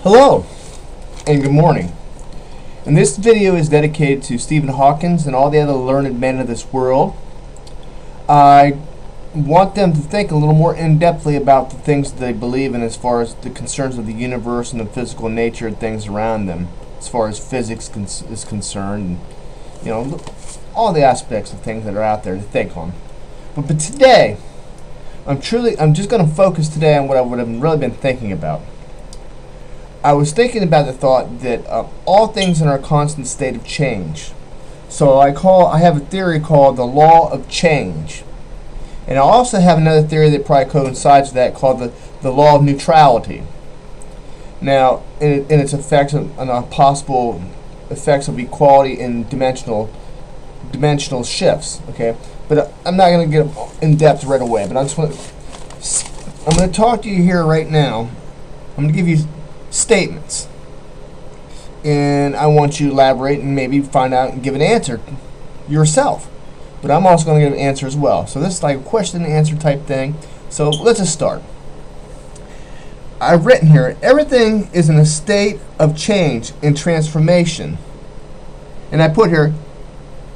Hello and good morning. And this video is dedicated to Stephen Hawking and all the other learned men of this world. I want them to think a little more in-depthly about the things that they believe in as far as the concerns of the universe and the physical nature of things around them, as far as physics is concerned, and all the aspects of things that are out there to think on. But today, I'm just going to focus today on what I've really been thinking about. I was thinking about the thought that all things are in a constant state of change. So I have a theory called the law of change. And I also have another theory that probably coincides with that called the law of neutrality. Now, in its effects on possible effects of equality in dimensional shifts. Okay, but I'm not going to get in depth right away. But I'm going to talk to you here right now. I'm going to give you statements, and I want you to elaborate and maybe find out and give an answer yourself. But I'm also going to give an answer as well. So this is like a question and answer type thing. So let's just start. I've written here, everything is in a state of change and transformation. And I put here,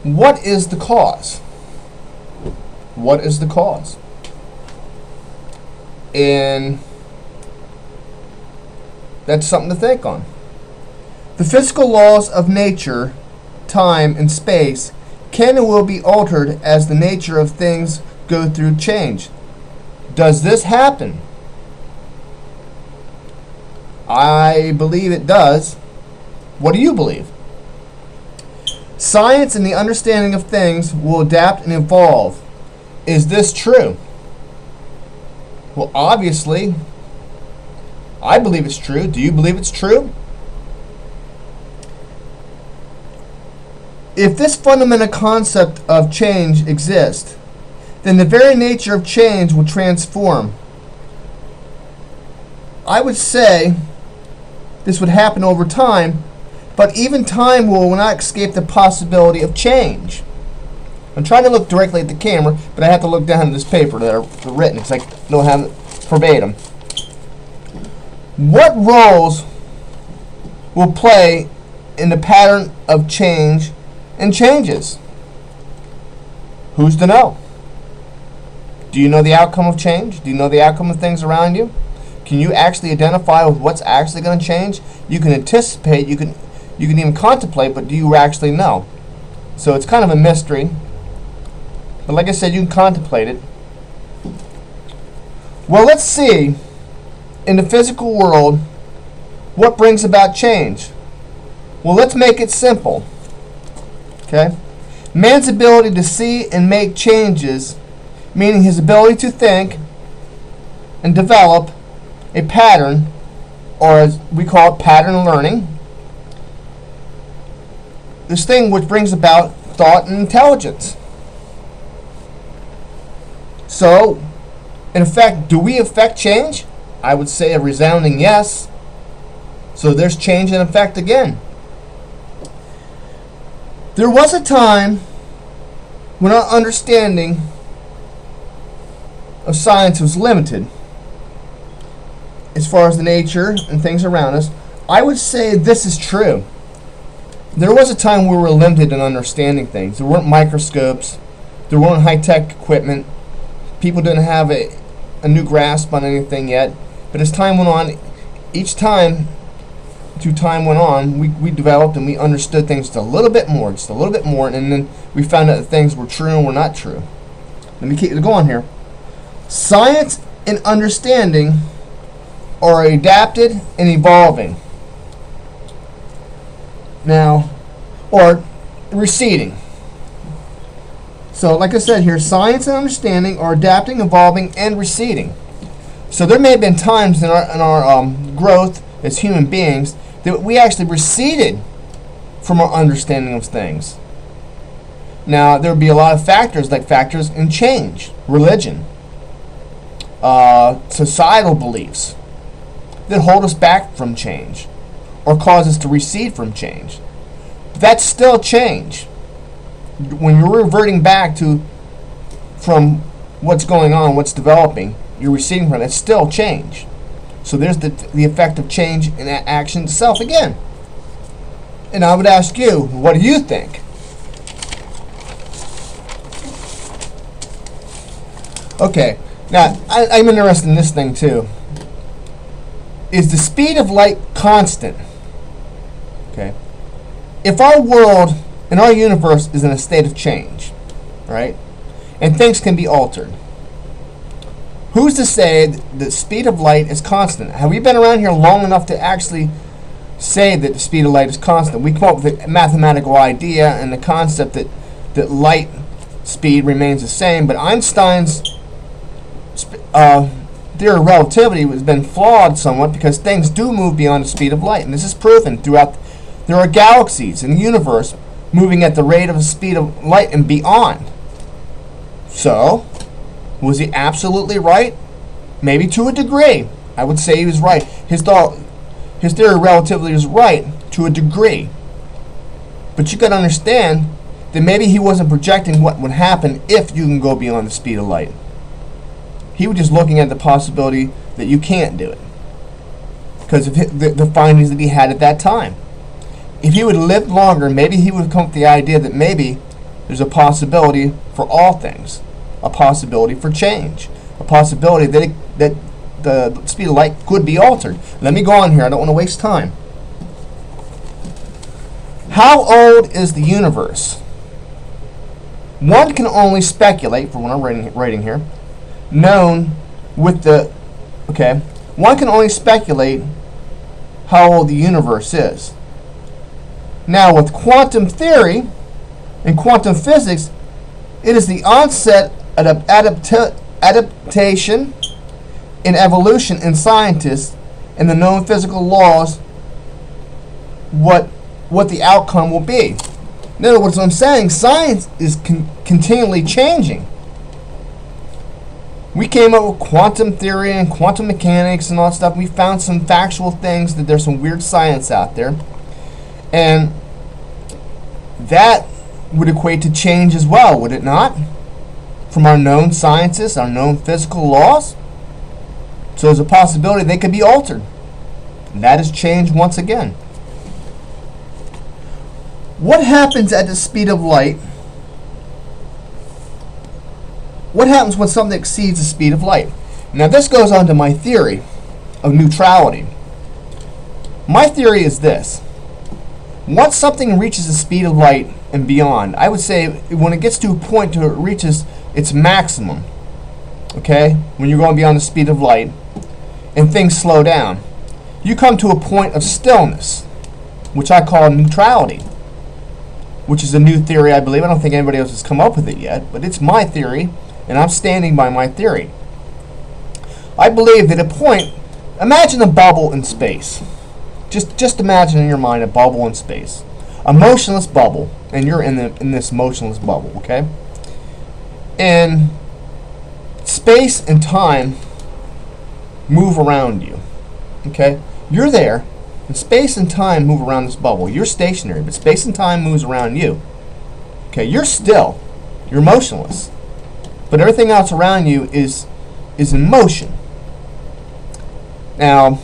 what is the cause? What is the cause? And that's something to think on. The physical laws of nature, time, and space can and will be altered as the nature of things go through change. Does this happen? I believe it does. What do you believe? Science and the understanding of things will adapt and evolve. Is this true? Well, obviously, I believe it's true. Do you believe it's true? If this fundamental concept of change exists, then the very nature of change will transform. I would say this would happen over time, but even time will not escape the possibility of change. I'm trying to look directly at the camera, but I have to look down at this paper that are written because I don't have it verbatim. What roles will play in the pattern of change and changes? Who's to know? Do you know the outcome of change? Do you know the outcome of things around you? Can you actually identify with what's actually going to change? You can anticipate, you can even contemplate, but do you actually know? So it's kind of a mystery. But like I said, you can contemplate it. Well, let's see in the physical world what brings about change. Well, let's make it simple. Okay? Man's ability to see and make changes, meaning his ability to think and develop a pattern, or as we call it, pattern learning. This thing which brings about thought and intelligence. So, in effect, do we affect change? I would say a resounding yes. So there's change in effect again. There was a time when our understanding of science was limited as far as the nature and things around us. I would say this is true. There was a time where we were limited in understanding things. There weren't microscopes. There weren't high-tech equipment. People didn't have a new grasp on anything yet. But as time went on, time went on, we developed and we understood things just a little bit more, and then we found out that things were true and were not true. Let me keep going here. Science and understanding are adapted and evolving. Now, or receding. So, like I said here, science and understanding are adapting, evolving, and receding. So there may have been times in our growth as human beings that we actually receded from our understanding of things. Now, there would be a lot of factors, like factors in change, religion, societal beliefs that hold us back from change or cause us to recede from change. But that's still change. When you're reverting back from what's going on, what's developing, you're receding from it, it's still change. So there's the effect of change in action itself again. And I would ask you, what do you think? Okay, now I'm interested in this thing too. Is the speed of light constant? Okay. If our world and our universe is in a state of change, right, and things can be altered, who's to say that the speed of light is constant? Have we been around here long enough to actually say that the speed of light is constant? We come up with a mathematical idea and the concept that light speed remains the same, but Einstein's theory of relativity has been flawed somewhat because things do move beyond the speed of light, and this is proven throughout. There are galaxies in the universe moving at the rate of the speed of light and beyond. So, was he absolutely right? Maybe to a degree. I would say he was right. His theory of relativity is right to a degree. But you got to understand that maybe he wasn't projecting what would happen if you can go beyond the speed of light. He was just looking at the possibility that you can't do it because of the findings that he had at that time. If he would have lived longer, maybe he would have come up with the idea that maybe there's a possibility for all things, a possibility for change, a possibility that the speed of light could be altered. Let me go on here. I don't want to waste time. How old is the universe? One can only speculate, for what I'm writing here, one can only speculate how old the universe is. Now, with quantum theory and quantum physics, it is the onset of adaptation in evolution in scientists and the known physical laws what the outcome will be. In other words, what I'm saying, science is continually changing. We came up with quantum theory and quantum mechanics and all that stuff. We found some factual things, that there's some weird science out there. And that would equate to change as well, would it not? From our known sciences, our known physical laws. So there's a possibility they could be altered. And that is change once again. What happens at the speed of light? What happens when something exceeds the speed of light? Now this goes on to my theory of neutrality. My theory is this. Once something reaches the speed of light and beyond, I would say when it gets to a point to it reaches its maximum, okay, when you're going beyond the speed of light and things slow down, you come to a point of stillness, which I call neutrality, which is a new theory, I believe. I don't think anybody else has come up with it yet, but it's my theory, and I'm standing by my theory. I believe that a point, imagine a bubble in space. Just imagine in your mind a bubble in space, a motionless bubble, and you're in this motionless bubble, okay? And space and time move around you, okay? You're there, and space and time move around this bubble. You're stationary, but space and time moves around you. Okay, you're still, you're motionless, but everything else around you is in motion. Now,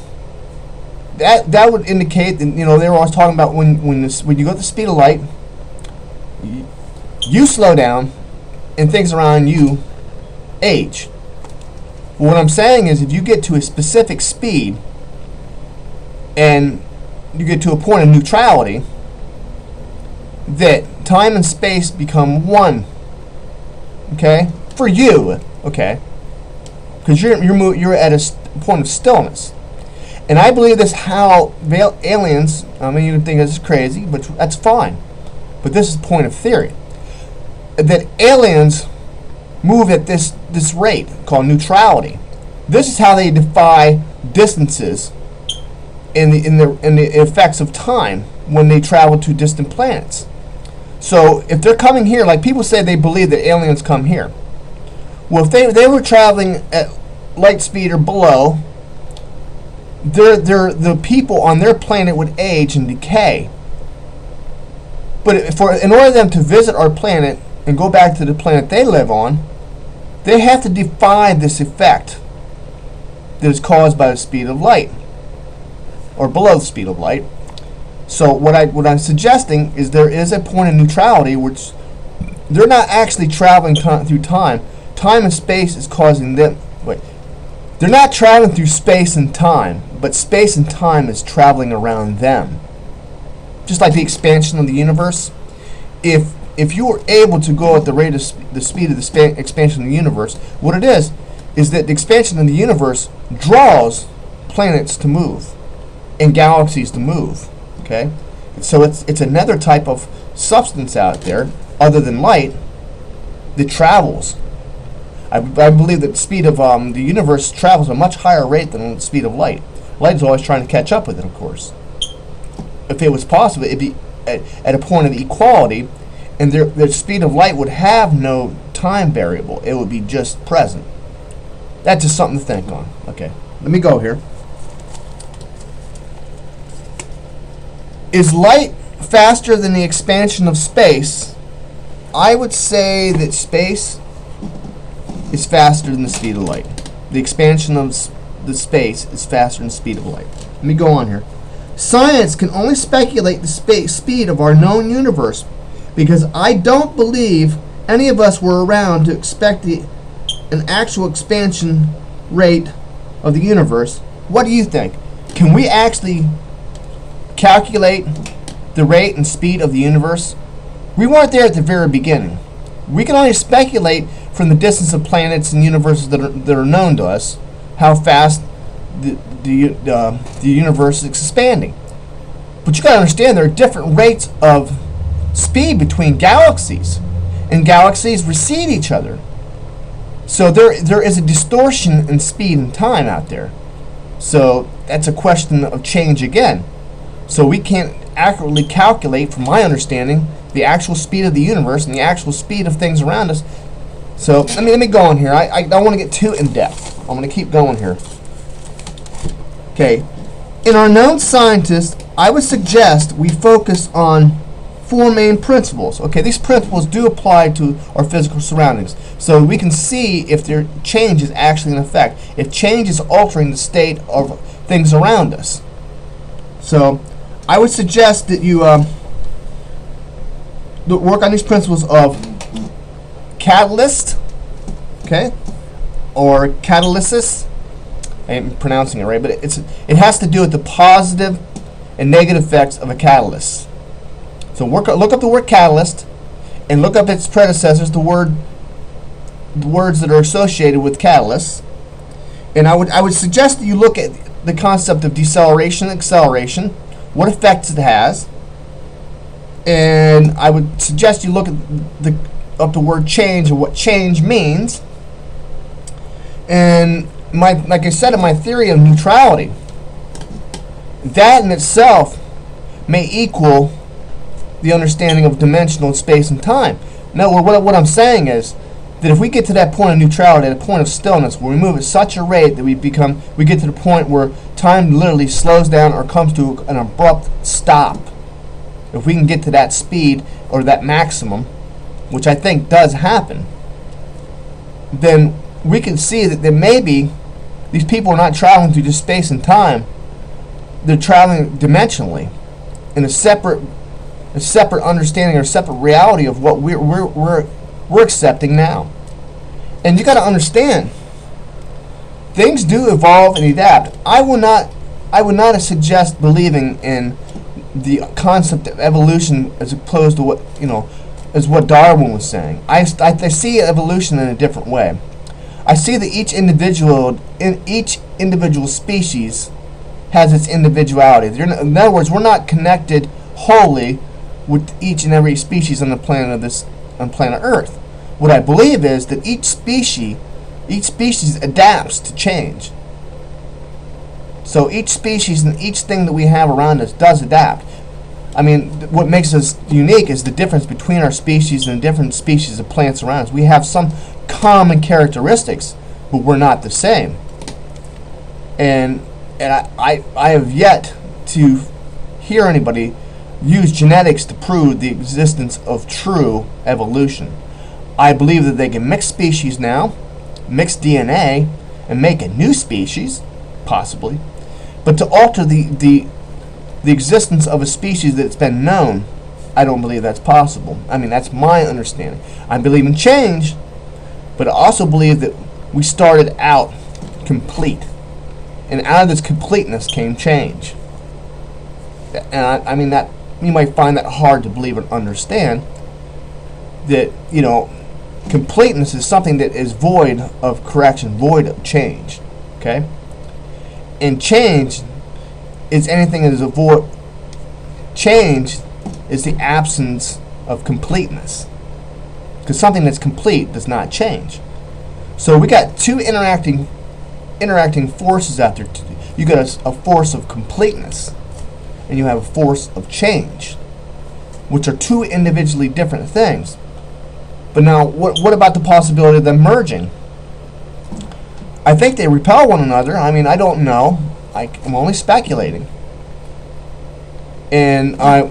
that would indicate that, you know, they were always talking about when you go at the speed of light, you slow down and things around you age. Well, what I'm saying is if you get to a specific speed and you get to a point of neutrality, that time and space become one, okay, for you, okay, because you're at a point of stillness. And I believe this how aliens, I mean, you can think this is crazy, but that's fine. But this is the point of theory. That aliens move at this rate called neutrality. This is how they defy distances in the effects of time when they travel to distant planets. So if they're coming here, like people say they believe that aliens come here. Well, if they were traveling at light speed or below, the people on their planet would age and decay. But in order for them to visit our planet and go back to the planet they live on, they have to defy this effect that is caused by the speed of light, or below the speed of light. So what I'm suggesting is there is a point of neutrality which they're not actually traveling through time. Time and space is causing them. Wait, they're not traveling through space and time, but space and time is traveling around them. Just like the expansion of the universe. If you were able to go at the rate of the speed of the expansion of the universe, what it is that the expansion of the universe draws planets to move and galaxies to move. Okay, so it's another type of substance out there other than light that travels. I believe that the speed of the universe travels at a much higher rate than the speed of light. Light is always trying to catch up with it, of course. If it was possible, it'd be at a point of equality, and the speed of light would have no time variable. It would be just present. That's just something to think on. Okay, let me go here. Is light faster than the expansion of space? I would say that space is faster than the speed of light. The expansion of the space is faster than the speed of light. Let me go on here. Science can only speculate the speed of our known universe, because I don't believe any of us were around to expect an actual expansion rate of the universe. What do you think? Can we actually calculate the rate and speed of the universe? We weren't there at the very beginning. We can only speculate from the distance of planets and universes that are known to us how fast the universe is expanding. But you got to understand there are different rates of speed between galaxies, and galaxies recede each other. So there is a distortion in speed and time out there. So that's a question of change again. So we can't accurately calculate, from my understanding, the actual speed of the universe and the actual speed of things around us. So let me go on here. I don't want to get too in depth. I'm going to keep going here. Okay. In our known scientists, I would suggest we focus on 4 main principles. Okay, these principles do apply to our physical surroundings, so we can see if their change is actually in effect, if change is altering the state of things around us. So I would suggest that you work on these principles of catalyst, okay, or catalysis. I ain't pronouncing it right, but it has to do with the positive and negative effects of a catalyst. So look up the word catalyst and look up its predecessors, the words that are associated with catalysts. And I would suggest that you look at the concept of deceleration and acceleration, what effects it has. And I would suggest you look at the word change and what change means. And like I said in my theory of neutrality, that in itself may equal the understanding of dimensional space and time. Now, what I'm saying is that if we get to that point of neutrality, at a point of stillness, where we move at such a rate that we get to the point where time literally slows down or comes to an abrupt stop, if we can get to that speed or that maximum, which I think does happen, then we can see that maybe these people are not traveling through just space and time. They're traveling dimensionally in a separate understanding or separate reality of what we're accepting now. And you got to understand, things do evolve and adapt. I would not suggest believing in the concept of evolution as opposed to what Darwin was saying. I see evolution in a different way. I see that each individual species has its individuality. In other words, we're not connected wholly with each and every species on the planet Earth. What I believe is that each species adapts to change. So each species and each thing that we have around us does adapt. I mean, what makes us unique is the difference between our species and different species of plants around us. We have some common characteristics, but we're not the same. And I have yet to hear anybody use genetics to prove the existence of true evolution. I believe that they can mix species now, mix DNA, and make a new species, possibly, but to alter the existence of a species that's been known, I don't believe that's possible. I mean, that's my understanding. I believe in change, but I also believe that we started out complete, and out of this completeness came change. And I mean, that you might find that hard to believe and understand, that, you know, completeness is something that is void of correction, void of change. Okay? And change is anything that is a void. Change is the absence of completeness, because something that's complete does not change. So we got two interacting forces out there. You got a force of completeness, and you have a force of change, which are two individually different things. But now, what about the possibility of them merging? I think they repel one another. I mean, I don't know. I'm only speculating. And I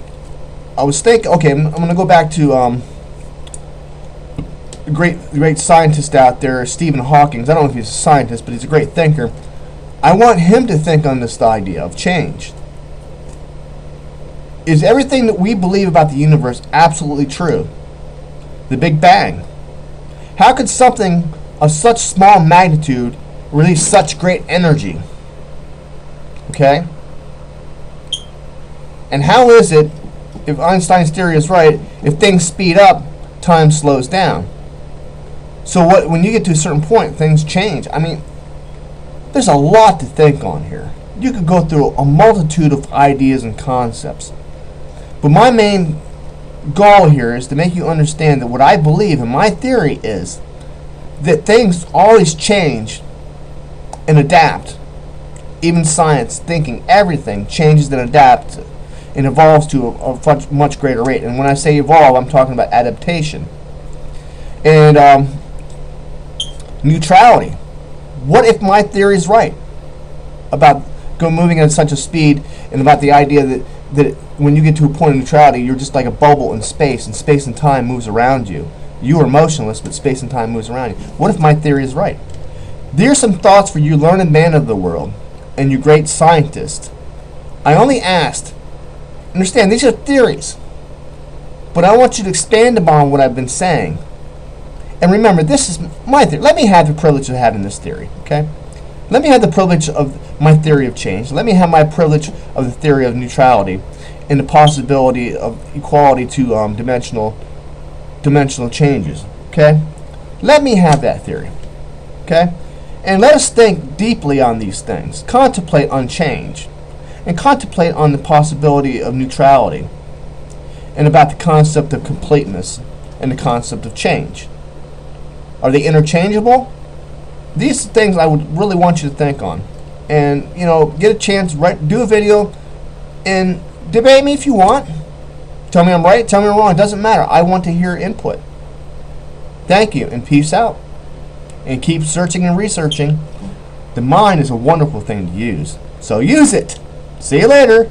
was thinking, okay, I'm going to go back to a great scientist out there, Stephen Hawking. I don't know if he's a scientist, but he's a great thinker. I want him to think on this idea of change. Is everything that we believe about the universe absolutely true? The Big Bang. How could something of such small magnitude release such great energy? Okay? And how is it, if Einstein's theory is right, if things speed up, time slows down? So when you get to a certain point, things change. I mean, there's a lot to think on here. You could go through a multitude of ideas and concepts. But my main goal here is to make you understand that what I believe and my theory is that things always change and adapt. Even science, thinking, everything changes and adapts and evolves to a much greater rate. And when I say evolve, I'm talking about adaptation. And neutrality. What if my theory is right about moving at such a speed, and about the idea that when you get to a point of neutrality, you're just like a bubble in space, and space and time moves around you. You are motionless, but space and time moves around you. What if my theory is right? There's some thoughts for you learned man of the world and you great scientist. I only asked, understand, these are theories, but I want you to expand upon what I've been saying. And remember, this is my theory. Let me have the privilege of having this theory, okay? Let me have the privilege of my theory of change. Let me have my privilege of the theory of neutrality and the possibility of equality to dimensional changes, okay? Let me have that theory, okay? And let us think deeply on these things. Contemplate on change. And contemplate on the possibility of neutrality. And about the concept of completeness and the concept of change. Are they interchangeable? These are things I would really want you to think on. And, you know, get a chance, do a video, and debate me if you want. Tell me I'm right, tell me I'm wrong. It doesn't matter. I want to hear input. Thank you, and peace out. And keep searching and researching. The mind is a wonderful thing to use. So use it. See you later.